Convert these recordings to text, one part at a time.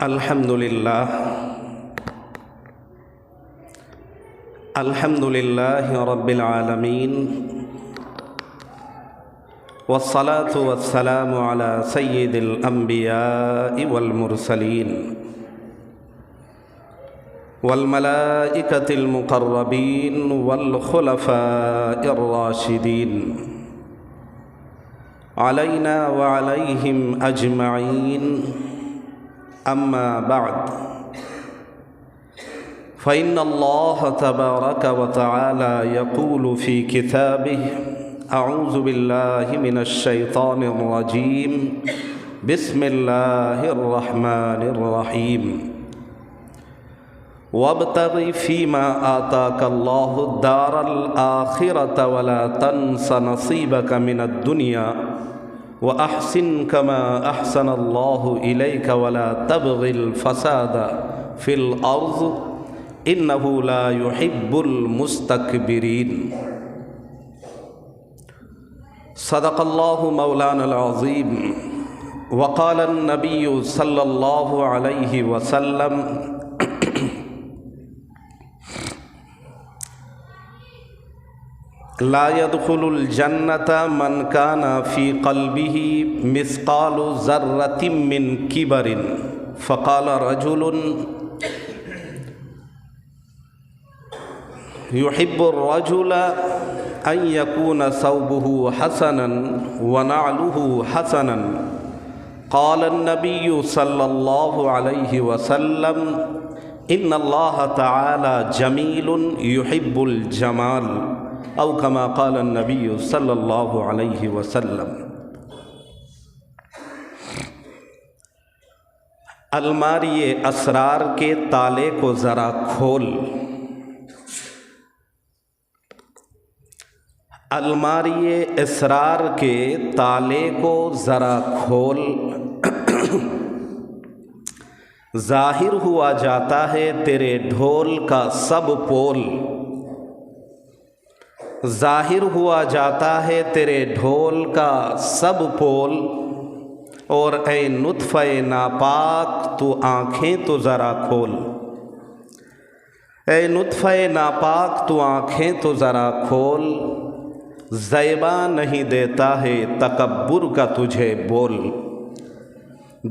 الحمدللہ رب العالمین والصلاة والسلام علی سید الانبیاء والمرسلین والملائکۃ المقربین والخلفاء الراشدین علینا وعلیہم اجمعین اما بعد فإن الله تبارك وتعالى يقول في كتابه أعوذ بالله من الشيطان الرجيم بسم الله الرحمن الرحيم وابتغ فيما آتاك الله الدار الآخرة ولا تنس نصيبك من الدنيا وأحسن كما أحسن الله إليك ولا تبغ الفساد في الأرض انه لا يحب المستكبرين صدق الله مولانا العظيم وقال النبي صلى الله عليه وسلم لا يدخل الجنة من كان في قلبه مثقال ذرة من كبر فقال رجل يحب الرجل أن يكون ثوبه حسنا ونعله حسنا قال النبي صلى الله عليه وسلم إن الله تعالى جميل يحب الجمال أو كما قال النبي صلى الله عليه وسلم الماری اسرار کے تالے کو ذرا کھول، الماری اسرار کے تالے کو ذرا کھول، ظاہر ہوا جاتا ہے تیرے ڈھول کا سب پول، ظاہر ہوا جاتا ہے تیرے ڈھول کا سب پول، اور اے نطفہ ناپاک تو آنکھیں تو ذرا کھول، اے نطفہ ناپاک تو آنکھیں تو ذرا کھول، زیبا نہیں دیتا ہے تکبر کا تجھے بول۔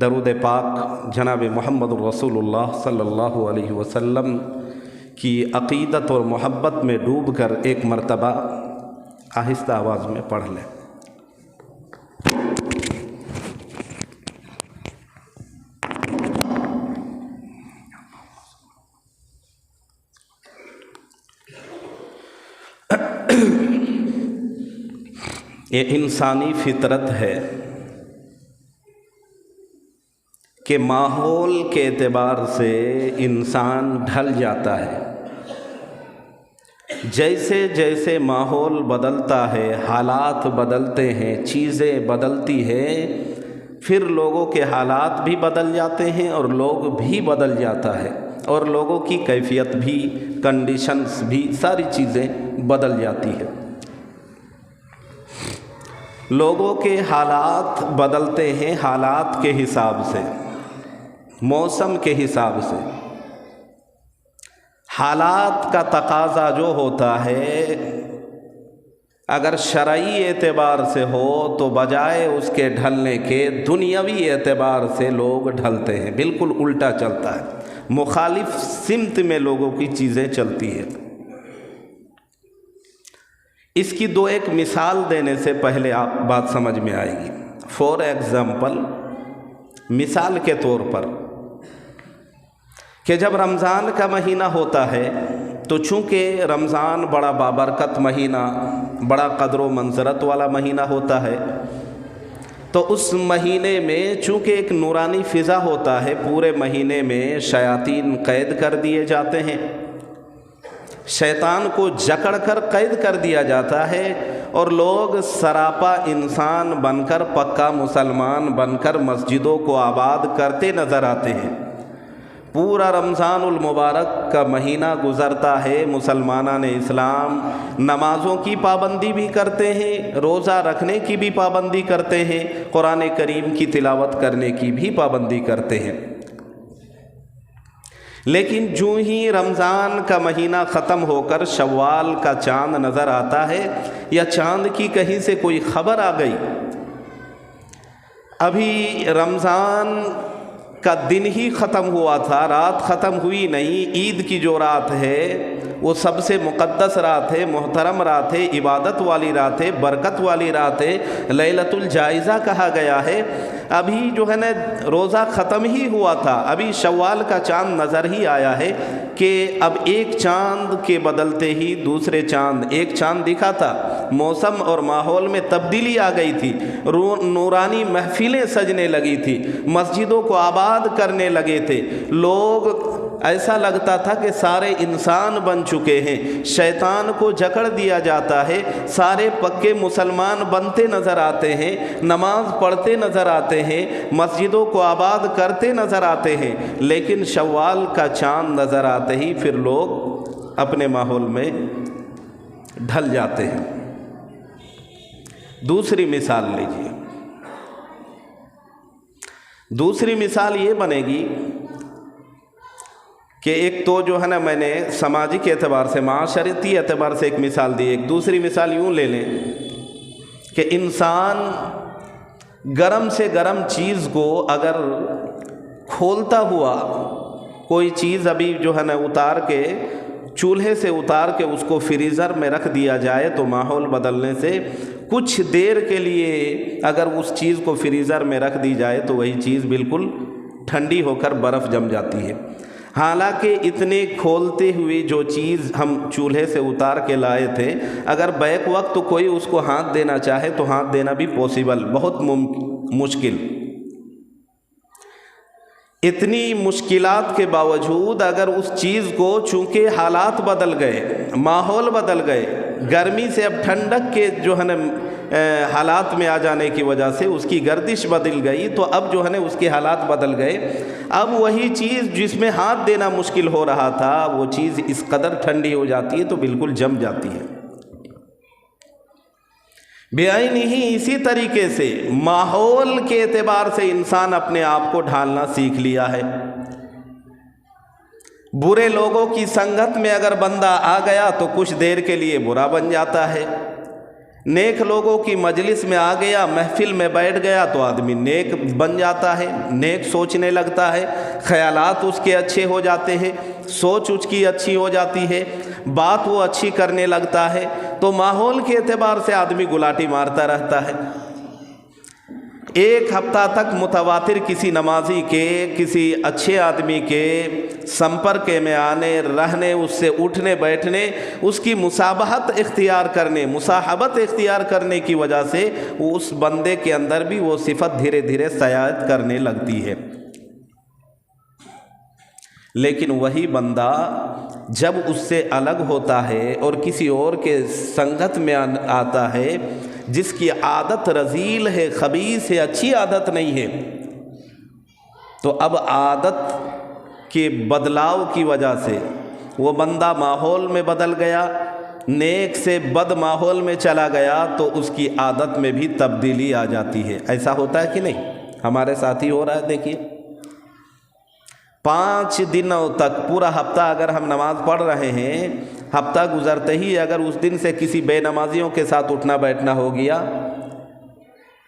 درود پاک جناب محمد الرسول اللہ صلی اللہ علیہ وسلم کی عقیدت اور محبت میں ڈوب کر ایک مرتبہ آہستہ آواز میں پڑھ لیں۔ یہ انسانی فطرت ہے کہ ماحول کے اعتبار سے انسان ڈھل جاتا ہے، جیسے جیسے ماحول بدلتا ہے، حالات بدلتے ہیں، چیزیں بدلتی ہیں، پھر لوگوں کے حالات بھی بدل جاتے ہیں اور لوگ بھی بدل جاتا ہے، اور لوگوں کی کیفیت بھی، کنڈیشنز بھی، ساری چیزیں بدل جاتی ہیں۔ لوگوں کے حالات بدلتے ہیں حالات کے حساب سے، موسم کے حساب سے۔ حالات کا تقاضا جو ہوتا ہے اگر شرعی اعتبار سے ہو تو بجائے اس کے ڈھلنے کے دنیاوی اعتبار سے لوگ ڈھلتے ہیں، بالکل الٹا چلتا ہے، مخالف سمت میں لوگوں کی چیزیں چلتی ہیں۔ اس کی دو ایک مثال دینے سے پہلے آپ بات سمجھ میں آئے گی۔ فور ایگزامپل، مثال کے طور پر، کہ جب رمضان کا مہینہ ہوتا ہے تو چونکہ رمضان بڑا بابرکت مہینہ، بڑا قدر و منزلت والا مہینہ ہوتا ہے، تو اس مہینے میں چونکہ ایک نورانی فضا ہوتا ہے، پورے مہینے میں شیاطین قید کر دیے جاتے ہیں، شیطان کو جکڑ کر قید کر دیا جاتا ہے، اور لوگ سراپا انسان بن کر، پکا مسلمان بن کر مسجدوں کو آباد کرتے نظر آتے ہیں۔ پورا رمضان المبارک کا مہینہ گزرتا ہے، مسلمانان اسلام نمازوں کی پابندی بھی کرتے ہیں، روزہ رکھنے کی بھی پابندی کرتے ہیں، قرآن کریم کی تلاوت کرنے کی بھی پابندی کرتے ہیں، لیکن جو ہی رمضان کا مہینہ ختم ہو کر شوال کا چاند نظر آتا ہے یا چاند کی کہیں سے کوئی خبر آ گئی، ابھی رمضان کا دن ہی ختم ہوا تھا، رات ختم ہوئی نہیں، عید کی جو رات ہے وہ سب سے مقدس رات ہے، محترم رات ہے، عبادت والی رات ہے، برکت والی رات ہے، لیلۃ الجائزہ کہا گیا ہے۔ ابھی جو ہے نا روزہ ختم ہی ہوا تھا، ابھی شوال کا چاند نظر ہی آیا ہے کہ اب ایک چاند کے بدلتے ہی دوسرے چاند، ایک چاند دکھا تھا، موسم اور ماحول میں تبدیلی آ گئی تھی، نورانی محفلیں سجنے لگی تھی، مسجدوں کو آباد کرنے لگے تھے، لوگ ایسا لگتا تھا کہ سارے انسان بن چکے ہیں، شیطان کو جکڑ دیا جاتا ہے، سارے پکے مسلمان بنتے نظر آتے ہیں، نماز پڑھتے نظر آتے ہیں، مسجدوں کو آباد کرتے نظر آتے ہیں، لیکن شوال کا چاند نظر آتے ہی پھر لوگ اپنے ماحول میں ڈھل جاتے ہیں۔ دوسری مثال لیجیے، دوسری مثال یہ بنے گی کہ ایک تو جو ہے نا میں نے سماجی کے اعتبار سے، معاشرتی اعتبار سے ایک مثال دی، ایک دوسری مثال یوں لے لیں کہ انسان گرم سے گرم چیز کو اگر کھولتا ہوا کوئی چیز ابھی جو ہے نا اتار کے چولہے سے اتار کے اس کو فریزر میں رکھ دیا جائے تو ماحول بدلنے سے کچھ دیر کے لیے اگر اس چیز کو فریزر میں رکھ دی جائے تو وہی چیز بالکل ٹھنڈی ہو کر برف جم جاتی ہے۔ حالانکہ اتنے کھولتے ہوئے جو چیز ہم چولہے سے اتار کے لائے تھے، اگر بیک وقت کوئی اس کو ہاتھ دینا چاہے تو ہاتھ دینا بھی پاسبل، بہت مشکل۔ اتنی مشکلات کے باوجود اگر اس چیز کو، چونکہ حالات بدل گئے، ماحول بدل گئے، گرمی سے اب ٹھنڈک کے جو ہے نا حالات میں آ جانے کی وجہ سے اس کی گردش بدل گئی، تو اب جو ہے نا اس کے حالات بدل گئے، اب وہی چیز جس میں ہاتھ دینا مشکل ہو رہا تھا وہ چیز اس قدر ٹھنڈی ہو جاتی ہے تو بالکل جم جاتی ہے۔ بعین ہی اسی طریقے سے ماحول کے اعتبار سے انسان اپنے آپ کو ڈھالنا سیکھ لیا ہے۔ برے لوگوں کی سنگت میں اگر بندہ آ گیا تو کچھ دیر کے لیے برا بن جاتا ہے، نیک لوگوں کی مجلس میں آ گیا، محفل میں بیٹھ گیا تو آدمی نیک بن جاتا ہے، نیک سوچنے لگتا ہے، خیالات اس کے اچھے ہو جاتے ہیں، سوچ اس کی اچھی ہو جاتی ہے، بات وہ اچھی کرنے لگتا ہے، تو ماحول کے اعتبار سے آدمی گلاٹی مارتا رہتا ہے۔ ایک ہفتہ تک متواتر کسی نمازی کے، کسی اچھے آدمی کے سمپرک میں آنے رہنے، اس سے اٹھنے بیٹھنے، اس کی مصابحت اختیار کرنے، مصاحبت اختیار کرنے کی وجہ سے اس بندے کے اندر بھی وہ صفت دھیرے دھیرے سیاحت کرنے لگتی ہے۔ لیکن وہی بندہ جب اس سے الگ ہوتا ہے اور کسی اور کے سنگت میں آتا ہے جس کی عادت رذیل ہے، خبیث ہے، اچھی عادت نہیں ہے، تو اب عادت کے بدلاؤ کی وجہ سے وہ بندہ ماحول میں بدل گیا، نیک سے بد ماحول میں چلا گیا تو اس کی عادت میں بھی تبدیلی آ جاتی ہے۔ ایسا ہوتا ہے کہ نہیں؟ ہمارے ساتھ ہی ہو رہا ہے۔ دیکھیے 5 دنوں تک، پورا ہفتہ اگر ہم نماز پڑھ رہے ہیں، ہفتہ گزرتے ہی اگر اس دن سے کسی بے نمازیوں کے ساتھ اٹھنا بیٹھنا ہو گیا،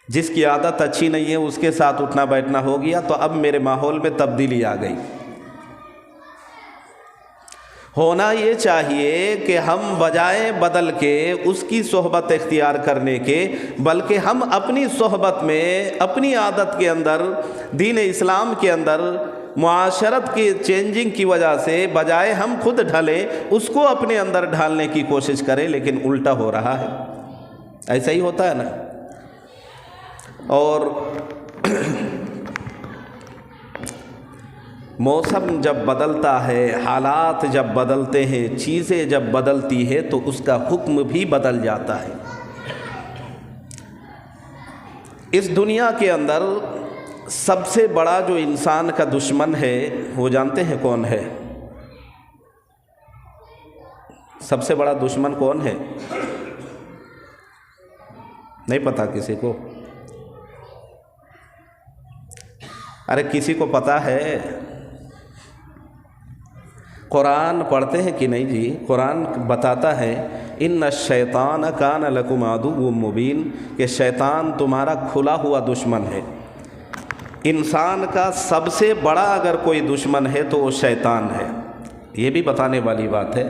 جس کی عادت اچھی نہیں ہے اس کے ساتھ اٹھنا بیٹھنا ہو گیا، تو اب میرے ماحول میں تبدیلی آ گئی۔ ہونا یہ چاہیے کہ ہم بجائے بدل کے اس کی صحبت اختیار کرنے کے، بلکہ ہم اپنی صحبت میں، اپنی عادت کے اندر، دین اسلام کے اندر، معاشرت کی چینجنگ کی وجہ سے بجائے ہم خود ڈھلیں، اس کو اپنے اندر ڈھالنے کی کوشش کریں، لیکن الٹا ہو رہا ہے۔ ایسا ہی ہوتا ہے نا۔ اور موسم جب بدلتا ہے، حالات جب بدلتے ہیں، چیزیں جب بدلتی ہے تو اس کا حکم بھی بدل جاتا ہے۔ اس دنیا کے اندر سب سے بڑا جو انسان کا دشمن ہے وہ جانتے ہیں کون ہے؟ سب سے بڑا دشمن کون ہے؟ نہیں پتا کسی کو؟ ارے کسی کو پتا ہے؟ قرآن پڑھتے ہیں کہ نہیں جی؟ قرآن بتاتا ہے ان الشیطان کان لکم عدو مبین، کہ شیطان تمہارا کھلا ہوا دشمن ہے۔ انسان کا سب سے بڑا اگر کوئی دشمن ہے تو وہ شیطان ہے، یہ بھی بتانے والی بات ہے۔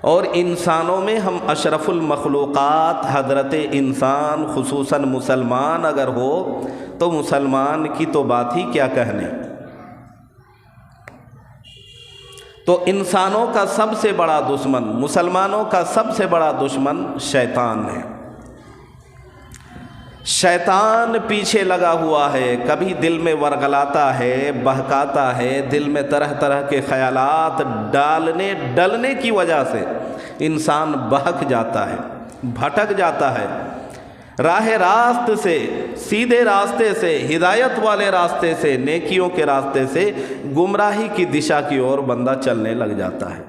اور انسانوں میں ہم اشرف المخلوقات حضرت انسان خصوصاً مسلمان اگر ہو تو مسلمان کی تو بات ہی کیا کہنے۔ تو انسانوں کا سب سے بڑا دشمن، مسلمانوں کا سب سے بڑا دشمن شیطان ہے۔ شیطان پیچھے لگا ہوا ہے، کبھی دل میں ورغلاتا ہے، بہکاتا ہے، دل میں طرح طرح کے خیالات ڈلنے کی وجہ سے انسان بہک جاتا ہے، بھٹک جاتا ہے، راہ راست سے، سیدھے راستے سے، ہدایت والے راستے سے، نیکیوں کے راستے سے گمراہی کی دشا کی اور بندہ چلنے لگ جاتا ہے۔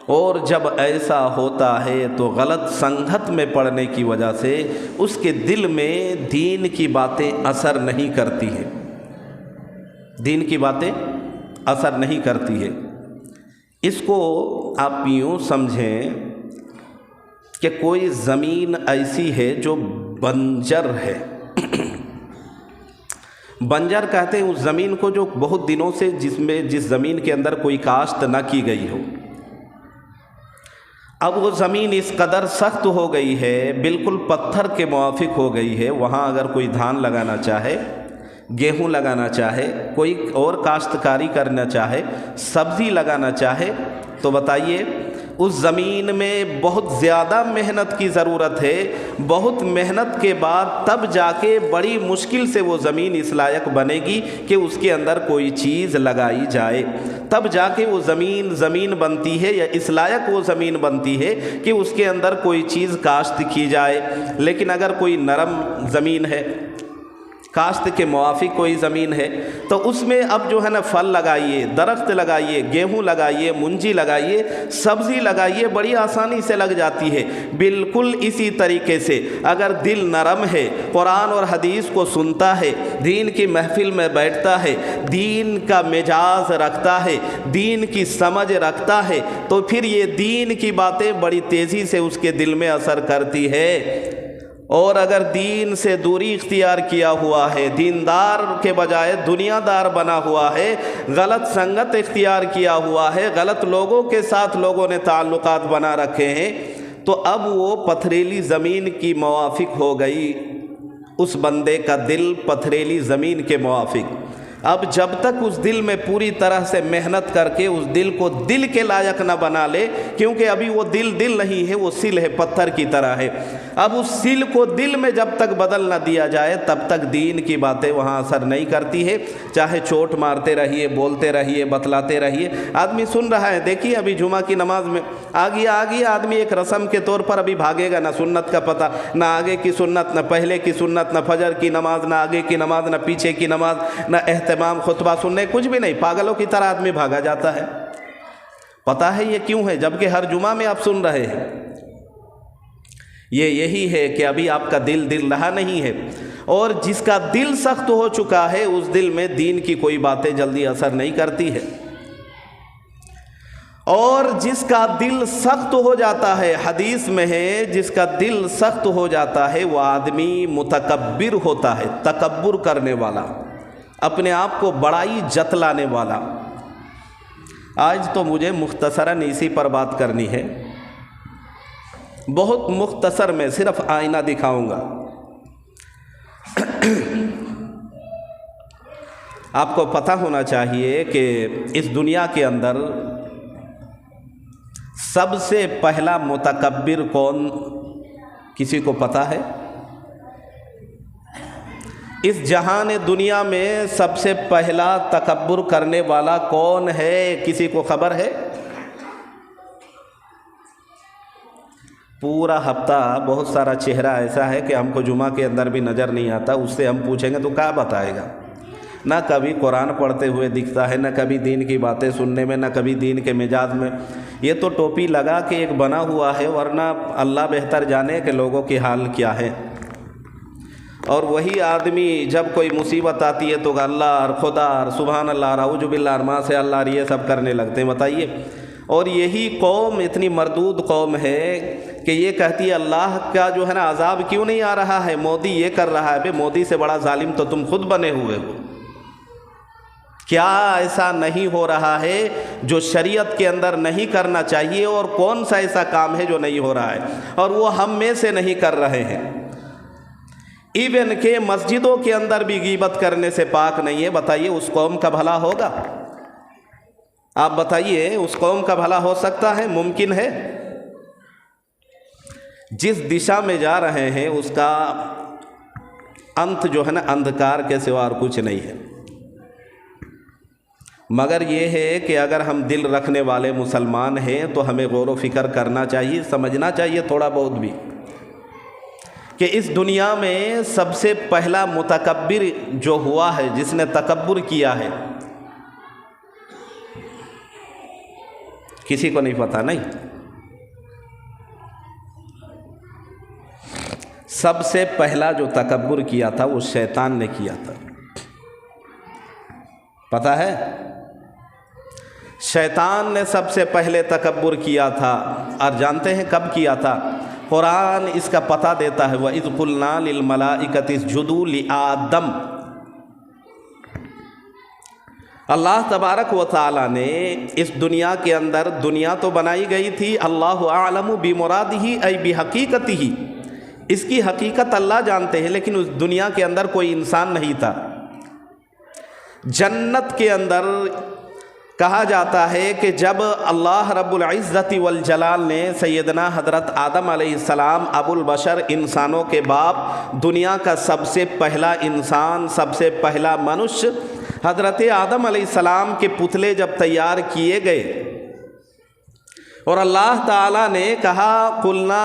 اور جب ایسا ہوتا ہے تو غلط سنگت میں پڑنے کی وجہ سے اس کے دل میں دین کی باتیں اثر نہیں کرتی ہیں، دین کی باتیں اثر نہیں کرتی ہے۔ اس کو آپ یوں سمجھیں کہ کوئی زمین ایسی ہے جو بنجر ہے۔ بنجر کہتے ہیں اس زمین کو جو بہت دنوں سے جس زمین کے اندر کوئی کاشت نہ کی گئی ہو۔ اب وہ زمین اس قدر سخت ہو گئی ہے، بالکل پتھر کے موافق ہو گئی ہے، وہاں اگر کوئی دھان لگانا چاہے، گیہوں لگانا چاہے، کوئی اور کاشتکاری کرنا چاہے، سبزی لگانا چاہے، تو بتائیے اس زمین میں بہت زیادہ محنت کی ضرورت ہے۔ بہت محنت کے بعد تب جا کے بڑی مشکل سے وہ زمین اس لائق بنے گی کہ اس کے اندر کوئی چیز لگائی جائے، تب جا کے وہ زمین بنتی ہے، یا اس لائق وہ زمین بنتی ہے کہ اس کے اندر کوئی چیز کاشت کی جائے۔ لیکن اگر کوئی نرم زمین ہے، کاشت کے موافق کوئی زمین ہے، تو اس میں اب جو ہے نا پھل لگائیے، درخت لگائیے، گیہوں لگائیے، منجی لگائیے، سبزی لگائیے، بڑی آسانی سے لگ جاتی ہے۔ بالکل اسی طریقے سے اگر دل نرم ہے، قرآن اور حدیث کو سنتا ہے، دین کی محفل میں بیٹھتا ہے، دین کا مزاج رکھتا ہے، دین کی سمجھ رکھتا ہے، تو پھر یہ دین کی باتیں بڑی تیزی سے اس کے دل میں اثر کرتی ہے۔ اور اگر دین سے دوری اختیار کیا ہوا ہے، دیندار کے بجائے دنیا دار بنا ہوا ہے، غلط سنگت اختیار کیا ہوا ہے، غلط لوگوں کے ساتھ لوگوں نے تعلقات بنا رکھے ہیں، تو اب وہ پتھریلی زمین کی موافق ہو گئی، اس بندے کا دل پتھریلی زمین کے موافق۔ اب جب تک اس دل میں پوری طرح سے محنت کر کے اس دل کو دل کے لائق نہ بنا لے، کیونکہ ابھی وہ دل نہیں ہے، وہ سل ہے، پتھر کی طرح ہے۔ اب اس سل کو دل میں جب تک بدل نہ دیا جائے تب تک دین کی باتیں وہاں اثر نہیں کرتی ہے، چاہے چوٹ مارتے رہیے، بولتے رہیے، بتلاتے رہیے۔ آدمی سن رہا ہے، دیکھیے ابھی جمعہ کی نماز میں آگے آدمی ایک رسم کے طور پر ابھی بھاگے گا، نہ سنت کا پتہ، نہ آگے کی سنت، نہ پہلے کی سنت، نہ فجر کی نماز، نہ آگے کی نماز، نہ پیچھے کی نماز، نہ اہتمام خطبہ سننے، کچھ بھی نہیں، پاگلوں کی طرح آدمی بھاگا جاتا ہے۔ پتہ ہے یہ کیوں ہے؟ جبکہ ہر جمعہ میں آپ سن رہے ہیں، یہی ہے کہ ابھی آپ کا دل رہا نہیں ہے، اور جس کا دل سخت ہو چکا ہے اس دل میں دین کی کوئی باتیں جلدی اثر نہیں کرتی ہے۔ اور جس کا دل سخت ہو جاتا ہے، حدیث میں ہے جس کا دل سخت ہو جاتا ہے وہ آدمی متکبر ہوتا ہے، تکبر کرنے والا، اپنے آپ کو بڑائی جتلانے والا۔ آج تو مجھے مختصراً اسی پر بات کرنی ہے، بہت مختصر میں صرف آئینہ دکھاؤں گا۔ آپ کو پتہ ہونا چاہیے کہ اس دنیا کے اندر سب سے پہلا متکبر کون، کسی کو پتہ ہے؟ اس جہان دنیا میں سب سے پہلا تکبر کرنے والا کون ہے؟ کسی کو خبر ہے؟ پورا ہفتہ بہت سارا چہرہ ایسا ہے کہ ہم کو جمعہ کے اندر بھی نظر نہیں آتا، اس سے ہم پوچھیں گے تو کیا بتائے گا؟ نہ کبھی قرآن پڑھتے ہوئے دکھتا ہے، نہ کبھی دین کی باتیں سننے میں، نہ کبھی دین کے مزاج میں۔ یہ تو ٹوپی لگا کے ایک بنا ہوا ہے، ورنہ اللہ بہتر جانے کہ لوگوں کی حال کیا ہے۔ اور وہی آدمی جب کوئی مصیبت آتی ہے تو اللہ اور خدا اور سبحان اللہ اور اعوذ باللہ اور ماں سے اللہ اور یہ سب کرنے لگتے ہیں. بتائیے. اور یہی قوم اتنی مردود قوم ہے کہ یہ کہتی ہے اللہ کا جو ہے نا عذاب کیوں نہیں آ رہا ہے, مودی یہ کر رہا ہے. بے مودی سے بڑا ظالم تو تم خود بنے ہوئے ہو. کیا ایسا نہیں ہو رہا ہے جو شریعت کے اندر نہیں کرنا چاہیے, اور کون سا ایسا کام ہے جو نہیں ہو رہا ہے, اور وہ ہم میں سے نہیں کر رہے ہیں. ایون کہ مسجدوں کے اندر بھی غیبت کرنے سے پاک نہیں ہے. بتائیے اس قوم کا بھلا ہوگا؟ آپ بتائیے اس قوم کا بھلا ہو سکتا ہے؟ ممکن ہے؟ جس دشا میں جا رہے ہیں اس کا انت جو ہے نا اندھکار کے سوا اور کچھ نہیں ہے. مگر یہ ہے کہ اگر ہم دل رکھنے والے مسلمان ہیں تو ہمیں غور و فکر کرنا چاہیے, سمجھنا چاہیے تھوڑا بہت بھی, کہ اس دنیا میں سب سے پہلا متکبر جو ہوا ہے, جس نے تکبر کیا ہے, کسی کو نہیں پتا نہیں. سب سے پہلا جو تکبر کیا تھا وہ شیطان نے کیا تھا. پتہ ہے؟ شیطان نے سب سے پہلے تکبر کیا تھا. اور جانتے ہیں کب کیا تھا؟ قرآن اس کا پتہ دیتا ہے, وَإِذْ قُلْنَا لِلْمَلَائِكَةِ اسْجُدُوا لِآدَمَ. اللہ تبارک و تعالیٰ نے اس دنیا کے اندر, دنیا تو بنائی گئی تھی, اللہ اعلم بمرادہ ای بحقیقتہ, اس کی حقیقت اللہ جانتے ہیں, لیکن اس دنیا کے اندر کوئی انسان نہیں تھا. جنت کے اندر کہا جاتا ہے کہ جب اللہ رب العزت والجلال نے سیدنا حضرت آدم علیہ السلام, ابو البشر, انسانوں کے باپ, دنیا کا سب سے پہلا انسان, سب سے پہلا منش, حضرت آدم علیہ السلام کے پتلے جب تیار کیے گئے اور اللہ تعالیٰ نے کہا, قلنا,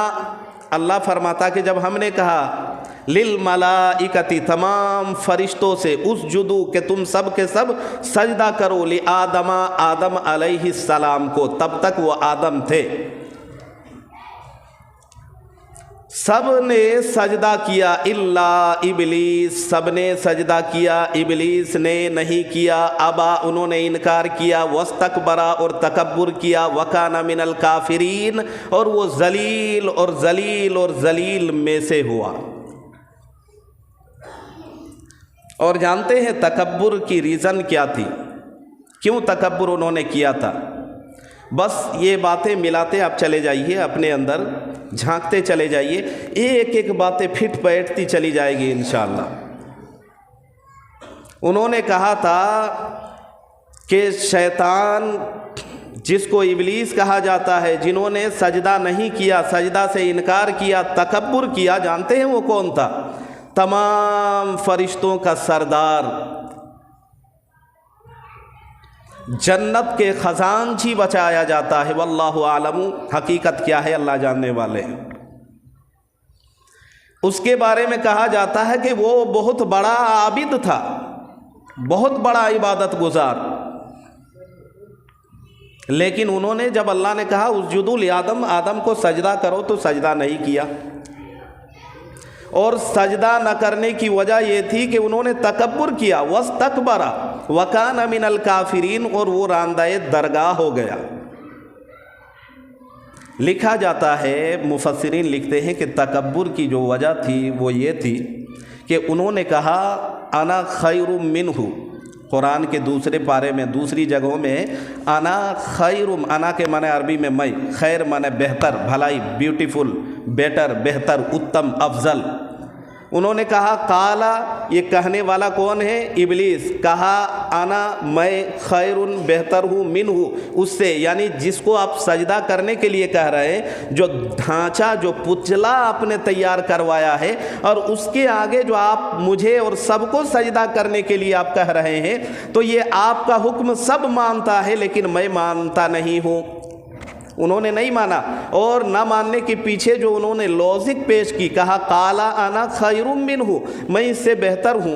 اللہ فرماتا کہ جب ہم نے کہا للملائکتی, تمام فرشتوں سے, اسجدو, کہ تم سب کے سب سجدہ کرو, لآدم, آدم علیہ السلام کو, تب تک وہ آدم تھے, سب نے سجدہ کیا الا ابلیس, سب نے سجدہ کیا, ابلیس نے نہیں کیا. ابا, انہوں نے انکار کیا. واستکبرا, اور تکبر کیا. وکان من الکافرین, اور وہ ذلیل اور ذلیل اور ذلیل میں سے ہوا. اور جانتے ہیں تکبر کی ریزن کیا تھی, کیوں تکبر انہوں نے کیا تھا؟ بس یہ باتیں ملاتے آپ چلے جائیے, اپنے اندر جھانکتے چلے جائیے, ایک ایک باتیں پھٹ بیٹھتی چلی جائے گی انشاءاللہ. انہوں نے کہا تھا کہ شیطان, جس کو ابلیس کہا جاتا ہے, جنہوں نے سجدہ نہیں کیا, سجدہ سے انکار کیا, تکبر کیا, جانتے ہیں وہ کون تھا؟ تمام فرشتوں کا سردار, جنت کے خزانچی بچایا جاتا ہے. واللہ عالم, حقیقت کیا ہے اللہ جاننے والے ہیں. اس کے بارے میں کہا جاتا ہے کہ وہ بہت بڑا عابد تھا, بہت بڑا عبادت گزار, لیکن انہوں نے جب اللہ نے کہا اسجدوا لآدم, آدم کو سجدہ کرو, تو سجدہ نہیں کیا. اور سجدہ نہ کرنے کی وجہ یہ تھی کہ انہوں نے تکبر کیا. واستکبر وکان من الکافرین, اور وہ راندہ درگاہ ہو گیا. لکھا جاتا ہے, مفسرین لکھتے ہیں کہ تکبر کی جو وجہ تھی وہ یہ تھی کہ انہوں نے کہا انا خیر منہ. قرآن کے دوسرے پارے میں, دوسری جگہوں میں انا خیر, انا کے معنی عربی میں میں, خیر معنی بہتر, بھلائی, بیوٹیفل, بیٹر, بہتر, اتم, افضل. انہوں نے کہا قالا, یہ کہنے والا کون ہے؟ ابلیس. کہا انا, میں, خیر, بہتر ہوں, منہ, اس سے, یعنی جس کو آپ سجدہ کرنے کے لیے کہہ رہے ہیں, جو ڈھانچہ, جو پتلا آپ نے تیار کروایا ہے, اور اس کے آگے جو آپ مجھے اور سب کو سجدہ کرنے کے لیے آپ کہہ رہے ہیں, تو یہ آپ کا حکم سب مانتا ہے لیکن میں مانتا نہیں ہوں. انہوں نے نہیں مانا, اور نہ ماننے کے پیچھے جو انہوں نے لوجک پیش کی, کہا قالا انا خیر منہ, میں اس سے بہتر ہوں.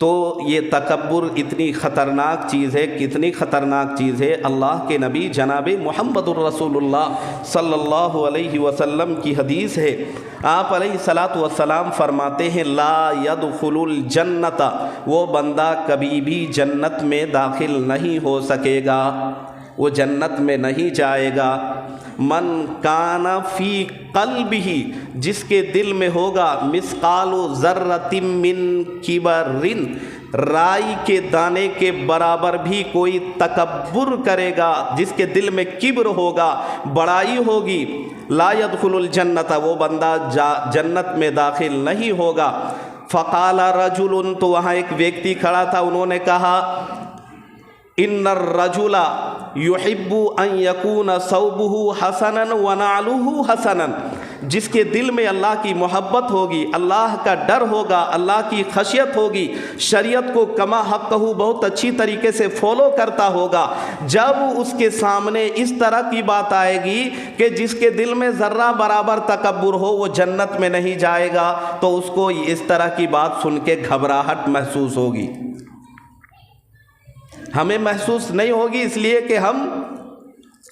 تو یہ تکبر اتنی خطرناک چیز ہے، کتنی خطرناک چیز ہے۔ اللہ کے نبی جناب محمد الرسول اللہ صلی اللہ علیہ وسلم کی حدیث ہے، آپ علیہ الصلاۃ والسلام فرماتے ہیں لا يدخل الجنت، وہ بندہ کبھی بھی جنت میں داخل نہیں ہو سکے گا، وہ جنت میں نہیں جائے گا۔ من کان فی قلبہ، جس کے دل میں ہوگا مثقال ذرۃ من کبر، رائی کے دانے کے برابر بھی کوئی تکبر کرے گا، جس کے دل میں کبر ہوگا، بڑائی ہوگی، لا يدخل الجنت، وہ بندہ جنت میں داخل نہیں ہوگا۔ فقال رجل، تو وہاں ایک ویکتی کھڑا تھا، انہوں نے کہا ان الرجل يحب ان يكون ثوبه حسنا ونعله حسنا، جس کے دل میں اللہ کی محبت ہوگی، اللہ کا ڈر ہوگا، اللہ کی خشیت ہوگی، شریعت کو کما حقہ بہت اچھی طریقے سے فالو کرتا ہوگا، جب اس کے سامنے اس طرح کی بات آئے گی کہ جس کے دل میں ذرہ برابر تکبر ہو وہ جنت میں نہیں جائے گا، تو اس کو اس طرح کی بات سن کے گھبراہٹ محسوس ہوگی۔ ہمیں محسوس نہیں ہوگی اس لیے کہ ہم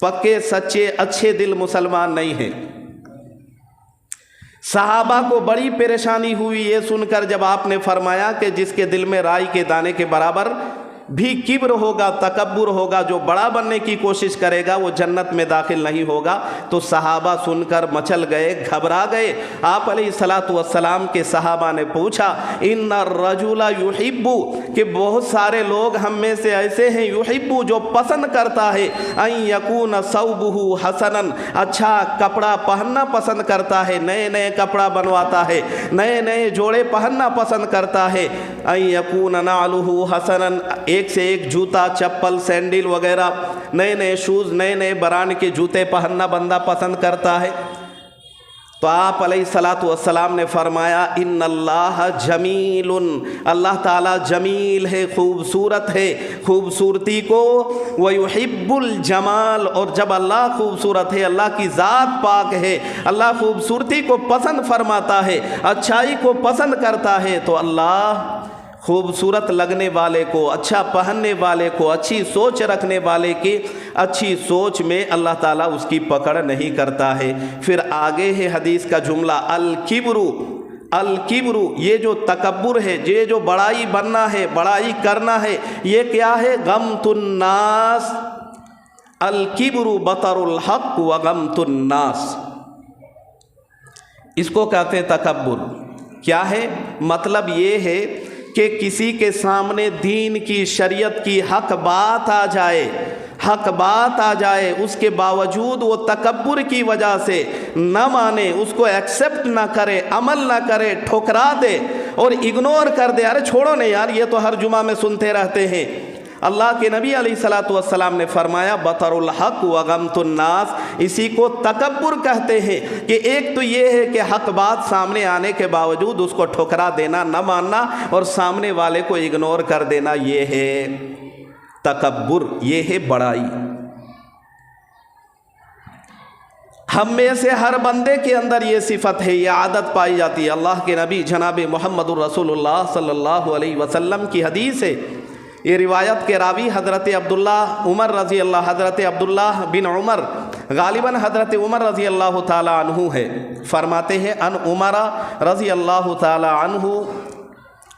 پکے سچے اچھے دل مسلمان نہیں ہیں۔ صحابہ کو بڑی پریشانی ہوئی یہ سن کر جب آپ نے فرمایا کہ جس کے دل میں رائی کے دانے کے برابر بھی کبر ہوگا، تکبر ہوگا، جو بڑا بننے کی کوشش کرے گا وہ جنت میں داخل نہیں ہوگا، تو صحابہ سن کر مچل گئے، گھبرا گئے۔ آپ علیہ الصلاۃ والسلام کے صحابہ نے پوچھا ان الرجل یحب، کہ بہت سارے لوگ ہم میں سے ایسے ہیں یحب، جو پسند کرتا ہے، ان یکون ثوبہ حسنا، اچھا کپڑا پہننا پسند کرتا ہے، نئے نئے کپڑا بنواتا ہے، نئے نئے جوڑے پہننا پسند کرتا ہے، ان یکون نعلہ حسنا، ایک سے ایک جوتا، چپل، سینڈل وغیرہ، نئے نئے شوز، نئے نئے برانڈ کے جوتے پہننا بندہ پسند کرتا ہے۔ تو آپ علیہ الصلاۃ والسلام نے فرمایا ان اللہ جمیل، اللہ تعالیٰ جمیل ہے، خوبصورت ہے، خوبصورتی کو ویحب الجمال، اور جب اللہ خوبصورت ہے، اللہ کی ذات پاک ہے، اللہ خوبصورتی کو پسند فرماتا ہے، اچھائی کو پسند کرتا ہے، تو اللہ خوبصورت لگنے والے کو، اچھا پہننے والے کو، اچھی سوچ رکھنے والے کی اچھی سوچ میں اللہ تعالیٰ اس کی پکڑ نہیں کرتا ہے۔ پھر آگے ہے حدیث کا جملہ الکبر، الکبر، یہ جو تکبر ہے، یہ جو بڑائی بننا ہے، بڑائی کرنا ہے، یہ کیا ہے؟ غمط الناس، الکبر بطر الحق وغمط الناس، اس کو کہتے ہیں تکبر۔ کیا ہے مطلب؟ یہ ہے کہ کسی کے سامنے دین کی، شریعت کی حق بات آ جائے، حق بات آ جائے، اس کے باوجود وہ تکبر کی وجہ سے نہ مانے، اس کو ایکسیپٹ نہ کرے، عمل نہ کرے، ٹھکرا دے اور اگنور کر دے، ارے چھوڑو نہیں یار، یہ تو ہر جمعہ میں سنتے رہتے ہیں۔ اللہ کے نبی علیہ الصلاۃ والسلام نے فرمایا بطر الحق وغمط الناس، اسی کو تکبر کہتے ہیں، کہ ایک تو یہ ہے کہ حق بات سامنے آنے کے باوجود اس کو ٹھکرا دینا، نہ ماننا اور سامنے والے کو اگنور کر دینا، یہ ہے تکبر، یہ ہے بڑائی۔ ہم میں سے ہر بندے کے اندر یہ صفت ہے، یہ عادت پائی جاتی ہے۔ اللہ کے نبی جناب محمد الرسول اللہ صلی اللہ علیہ وسلم کی حدیث ہے، یہ روایت کے راوی حضرت عبداللہ عمر رضی اللہ، حضرت عبداللہ بن عمر، غالباً حضرت عمر رضی اللہ تعالی عنہ ہے، فرماتے ہیں ان عمر رضی اللہ تعالی عنہ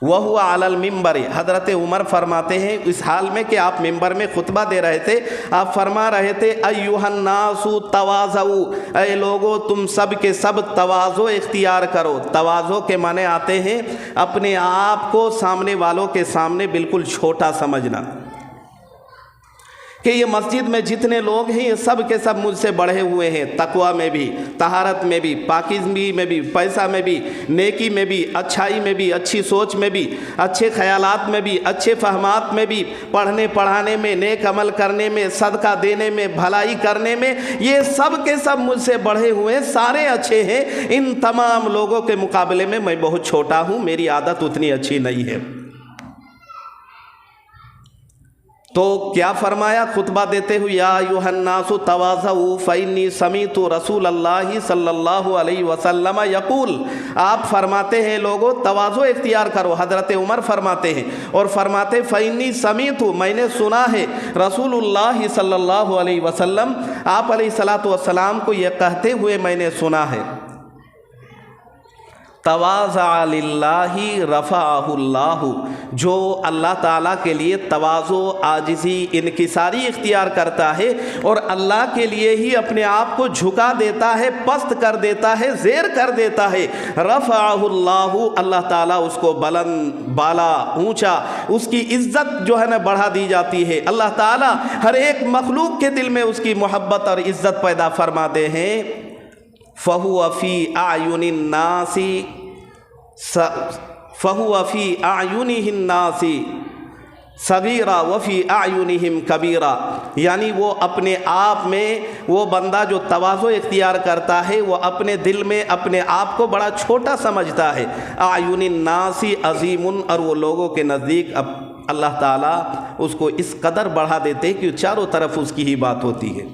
وہو علی المنبر، حضرت عمر فرماتے ہیں اس حال میں کہ آپ منبر میں خطبہ دے رہے تھے، آپ فرما رہے تھے ایھا الناس تواضعوا، اے لوگو تم سب کے سب تواضع اختیار کرو۔ تواضع کے معنی آتے ہیں اپنے آپ کو سامنے والوں کے سامنے بالکل چھوٹا سمجھنا، کہ یہ مسجد میں جتنے لوگ ہیں یہ سب کے سب مجھ سے بڑھے ہوئے ہیں، تقوی میں بھی، طہارت میں بھی، پاکیزگی میں بھی، پیسہ میں بھی، نیکی میں بھی، اچھائی میں بھی، اچھی سوچ میں بھی، اچھے خیالات میں بھی، اچھے فہمات میں بھی، پڑھنے پڑھانے میں، نیک عمل کرنے میں، صدقہ دینے میں، بھلائی کرنے میں، یہ سب کے سب مجھ سے بڑھے ہوئے، سارے اچھے ہیں، ان تمام لوگوں کے مقابلے میں میں بہت چھوٹا ہوں، میری عادت اتنی اچھی نہیں ہے۔ تو کیا فرمایا خطبہ دیتے ہوئے، یا ایھا الناس تواضعوا فإنی سمعت رسول اللہ صلی اللہ علیہ وسلم یقول، آپ فرماتے ہیں لوگوں تواضع اختیار کرو، حضرت عمر فرماتے ہیں اور فرماتے فإنی سمعت، میں نے سنا ہے رسول اللہ صلی اللہ علیہ وسلم آپ علیہ الصلاۃ والسلام کو یہ کہتے ہوئے میں نے سنا ہے، تواضع للہ رفعہ اللہ، جو اللہ تعالیٰ کے لیے تواضع، عاجزی، انکساری اختیار کرتا ہے اور اللہ کے لیے ہی اپنے آپ کو جھکا دیتا ہے، پست کر دیتا ہے، زیر کر دیتا ہے، رفعہ اللہ، اللہ تعالیٰ اس کو بلند، بالا، اونچا، اس کی عزت جو ہے نا بڑھا دی جاتی ہے۔ اللہ تعالیٰ ہر ایک مخلوق کے دل میں اس کی محبت اور عزت پیدا فرماتے ہیں۔ فَهُوَ فِي أَعْيُنِ النَّاسِ صغیرا وفی اعینہم کبیرا، یعنی وہ اپنے آپ میں، وہ بندہ جو تواضع اختیار کرتا ہے وہ اپنے دل میں اپنے آپ کو بڑا چھوٹا سمجھتا ہے، اعین الناس عظیم، اور وہ لوگوں کے نزدیک اللہ تعالیٰ اس کو اس قدر بڑھا دیتے کہ چاروں طرف اس کی ہی بات ہوتی ہے۔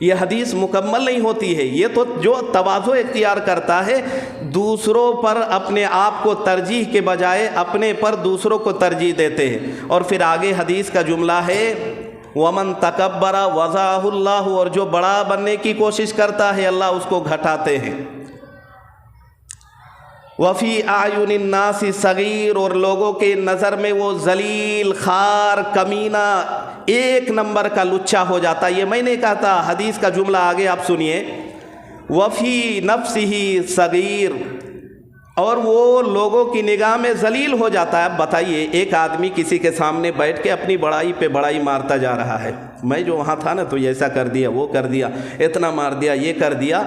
یہ حدیث مکمل نہیں ہوتی ہے، یہ تو جو تواضع اختیار کرتا ہے دوسروں پر اپنے آپ کو ترجیح کے بجائے اپنے پر دوسروں کو ترجیح دیتے ہیں۔ اور پھر آگے حدیث کا جملہ ہے وَمَن تَكَبَّرَ وَضَعَهُ اللَّهُ، اور جو بڑا بننے کی کوشش کرتا ہے اللہ اس کو گھٹاتے ہیں۔ وفی اعین الناس صغیر، اور لوگوں کے نظر میں وہ ذلیل، خار، کمینہ، ایک نمبر کا لچا ہو جاتا۔ یہ میں نے کہا تھا، حدیث کا جملہ آگے آپ سنیے، وفی نفسہ صغیر، اور وہ لوگوں کی نگاہ میں ذلیل ہو جاتا ہے۔ اب بتائیے ایک آدمی کسی کے سامنے بیٹھ کے اپنی بڑائی پہ بڑائی مارتا جا رہا ہے، میں جو وہاں تھا نا تو ایسا کر دیا، وہ کر دیا، اتنا مار دیا، یہ کر دیا،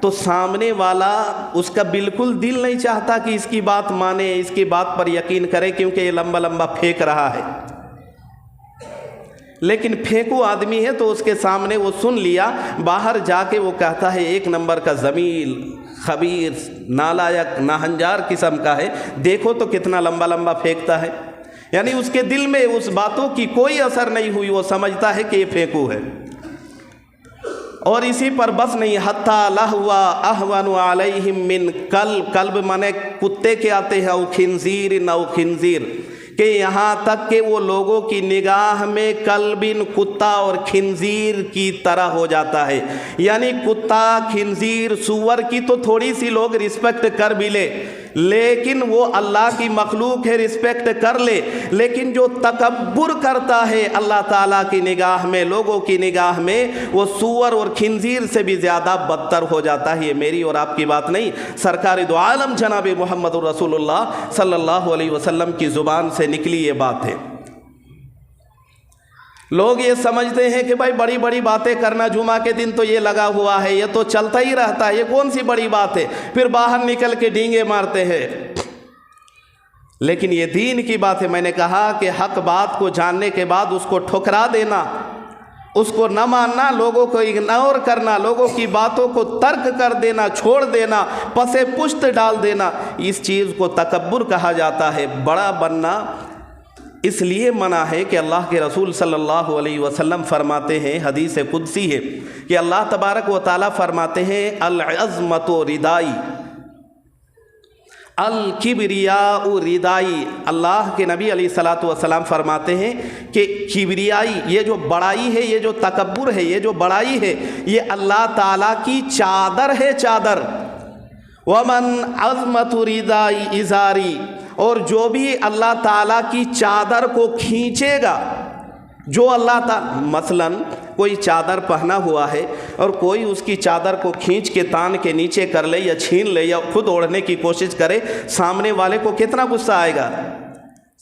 تو سامنے والا اس کا بالکل دل نہیں چاہتا کہ اس کی بات مانے، اس کی بات پر یقین کرے، کیونکہ یہ لمبا لمبا پھینک رہا ہے۔ لیکن پھینکو آدمی ہے تو اس کے سامنے وہ سن لیا، باہر جا کے وہ کہتا ہے ایک نمبر کا ذلیل، خبیر، نالائق، ناہنجار قسم کا ہے، دیکھو تو کتنا لمبا لمبا پھینکتا ہے۔ یعنی اس کے دل میں اس باتوں کی کوئی اثر نہیں ہوئی، وہ سمجھتا ہے کہ یہ پھینکو ہے۔ اور اسی پر بس نہیں، حتی لہوا اہون علیہم من کلب مانے کتے کے آتے ہیں، او خنزیر نو خنزیر، کہ یہاں تک کہ وہ لوگوں کی نگاہ میں کلبن، کتا اور خنزیر کی طرح ہو جاتا ہے۔ یعنی کتا، خنزیر، سور کی تو تھوڑی سی لوگ رسپیکٹ کر بھی لے، لیکن وہ اللہ کی مخلوق ہے، رسپیکٹ کر لے، لیکن جو تکبر کرتا ہے اللہ تعالیٰ کی نگاہ میں، لوگوں کی نگاہ میں، وہ سور اور خنزیر سے بھی زیادہ بدتر ہو جاتا ہے۔ یہ میری اور آپ کی بات نہیں، سرکار دو عالم جناب محمد رسول اللہ صلی اللہ علیہ وسلم کی زبان سے نکلی یہ بات ہے۔ لوگ یہ سمجھتے ہیں کہ بھائی بڑی بڑی باتیں کرنا، جمعہ کے دن تو یہ لگا ہوا ہے، یہ تو چلتا ہی رہتا ہے، یہ کون سی بڑی بات ہے، پھر باہر نکل کے ڈینگے مارتے ہیں۔ لیکن یہ دین کی بات ہے۔ میں نے کہا کہ حق بات کو جاننے کے بعد اس کو ٹھکرا دینا، اس کو نہ ماننا، لوگوں کو اگنور کرنا، لوگوں کی باتوں کو ترک کر دینا، چھوڑ دینا، پس پشت ڈال دینا، اس چیز کو تکبر کہا جاتا ہے۔ بڑا بننا اس لیے منع ہے کہ اللہ کے رسول صلی اللہ علیہ وسلم فرماتے ہیں، حدیث قدسی ہے کہ اللہ تبارک و تعالیٰ فرماتے ہیں العظمت ردائی، الکبریاء ردائی۔ اللہ کے نبی علیہ الصلاۃ والسلام فرماتے ہیں کہ کبریائی، یہ جو بڑائی ہے، یہ جو تکبر ہے، یہ جو بڑائی ہے، یہ اللہ تعالیٰ کی چادر ہے، چادر۔ ومن عظمت ردائی ازاری، اور جو بھی اللہ تعالیٰ کی چادر کو کھینچے گا، جو اللہ تعالیٰ، مثلاً کوئی چادر پہنا ہوا ہے اور کوئی اس کی چادر کو کھینچ کے تان کے نیچے کر لے یا چھین لے یا خود اوڑھنے کی کوشش کرے، سامنے والے کو کتنا غصہ آئے گا،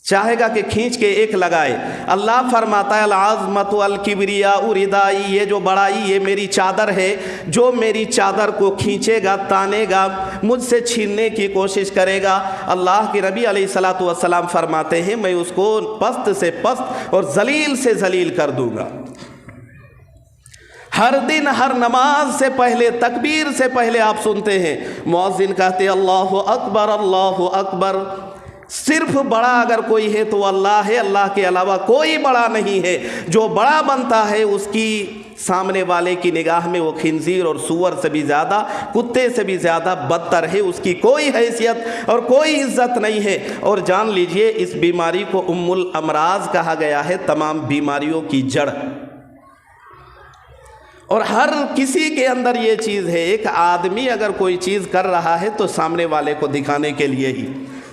چاہے گا کہ کھینچ کے ایک لگائے۔ اللہ فرماتا ہے العظمت والکبریاء ردائی، یہ جو بڑائی یہ میری چادر ہے، جو میری چادر کو کھینچے گا، تانے گا، مجھ سے چھیننے کی کوشش کرے گا، اللہ کے نبی علیہ الصلاۃ والسلام فرماتے ہیں میں اس کو پست سے پست اور ذلیل سے ذلیل کر دوں گا۔ ہر دن ہر نماز سے پہلے، تکبیر سے پہلے آپ سنتے ہیں مؤذن کہتے اللہ اکبر، اللہ اکبر، صرف بڑا اگر کوئی ہے تو اللہ ہے، اللہ کے علاوہ کوئی بڑا نہیں ہے۔ جو بڑا بنتا ہے اس کی سامنے والے کی نگاہ میں وہ خنزیر اور سور سے بھی زیادہ، کتے سے بھی زیادہ بدتر ہے، اس کی کوئی حیثیت اور کوئی عزت نہیں ہے۔ اور جان لیجئے اس بیماری کو ام الامراض کہا گیا ہے، تمام بیماریوں کی جڑ۔ اور ہر کسی کے اندر یہ چیز ہے، ایک آدمی اگر کوئی چیز کر رہا ہے تو سامنے والے کو دکھانے کے لیے ہی،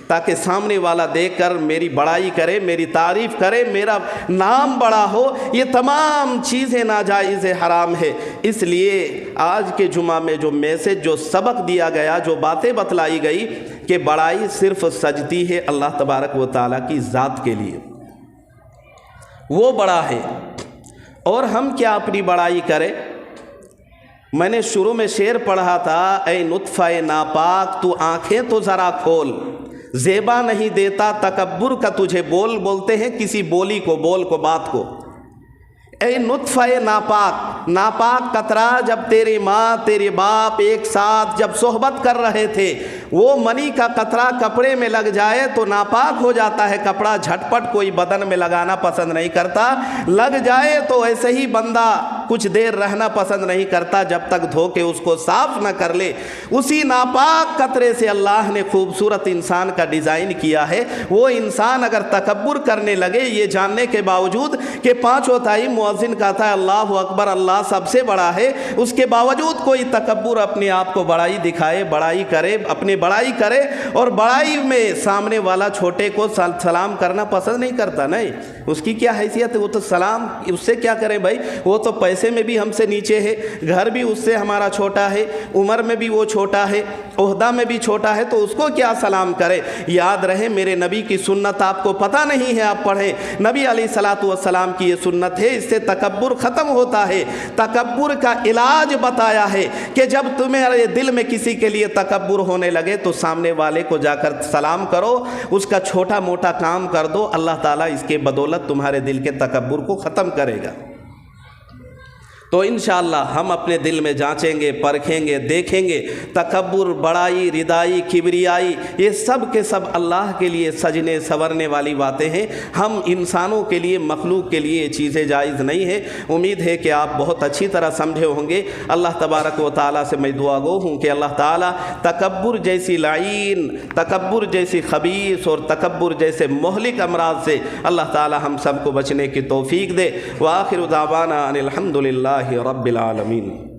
تاکہ سامنے والا دیکھ کر میری بڑائی کرے، میری تعریف کرے، میرا نام بڑا ہو۔ یہ تمام چیزیں ناجائز حرام ہے۔ اس لیے آج کے جمعہ میں جو میسج، جو سبق دیا گیا، جو باتیں بتلائی گئی کہ بڑائی صرف سجتی ہے اللہ تبارک و تعالیٰ کی ذات کے لیے، وہ بڑا ہے۔ اور ہم کیا اپنی بڑائی کریں؟ میں نے شروع میں شعر پڑھا تھا، اے نطفہ ناپاک تو آنکھیں تو ذرا کھول، زیبا نہیں دیتا تکبر کا تجھے بول۔ بولتے ہیں کسی بولی کو، بول کو، بات کو، اے نطفہ ناپاک، ناپاک قطرہ جب تیری ماں تیرے باپ ایک ساتھ جب صحبت کر رہے تھے، وہ منی کا قطرہ کپڑے میں لگ جائے تو ناپاک ہو جاتا ہے کپڑا، جھٹپٹ کوئی بدن میں لگانا پسند نہیں کرتا، لگ جائے تو ایسے ہی بندہ کچھ دیر رہنا پسند نہیں کرتا جب تک دھو کے اس کو صاف نہ کر لے۔ اسی ناپاک قطرے سے اللہ نے خوبصورت انسان کا ڈیزائن کیا ہے۔ وہ انسان اگر تکبر کرنے لگے، یہ جاننے کے باوجود کہ پانچوں ٹائم مؤذن کہتا ہے اللہ اکبر، اللہ سب سے بڑا ہے، اس کے باوجود کوئی تکبر اپنے آپ کو بڑائی دکھائے، بڑائی کرے، اپنی بڑائی کرے، اور بڑائی میں سامنے والا چھوٹے کو سلام کرنا پسند نہیں کرتا، نہیں، اس کی کیا حیثیت ہے، وہ تو سلام اس سے کیا کریں بھائی، وہ تو پیسے میں بھی ہم سے نیچے ہے، گھر بھی اس سے ہمارا چھوٹا ہے، عمر میں بھی وہ چھوٹا ہے، عہدہ میں بھی چھوٹا ہے، تو اس کو کیا سلام کرے۔ یاد رہے میرے نبی کی سنت آپ کو پتہ نہیں ہے، آپ پڑھیں، نبی علیہ الصلوۃ والسلام کی یہ سنت ہے، اس سے تکبر ختم ہوتا ہے۔ تکبر کا علاج بتایا ہے کہ جب تمہارے دل میں کسی کے لیے تکبر ہونے لگے تو سامنے والے کو جا کر سلام کرو، اس کا چھوٹا موٹا کام کر دو، اللہ تعالیٰ اس کے بدولت تمہارے دل کے تکبر کو ختم کرے گا۔ تو انشاءاللہ ہم اپنے دل میں جانچیں گے، پرکھیں گے، دیکھیں گے، تکبر، بڑائی، ردائی، کبریائی، یہ سب کے سب اللہ کے لیے سجنے سورنے والی باتیں ہیں۔ ہم انسانوں کے لیے، مخلوق کے لیے یہ چیزیں جائز نہیں ہیں۔ امید ہے کہ آپ بہت اچھی طرح سمجھے ہوں گے۔ اللہ تبارک و تعالیٰ سے میں دعا گو ہوں کہ اللہ تعالیٰ تکبر جیسی لعین، تکبر جیسی خبیث اور تکبر جیسے مہلک امراض سے اللہ تعالیٰ ہم سب کو بچنے کی توفیق دے۔ وآخر دعوانا ان الحمد للہ رب العالمین۔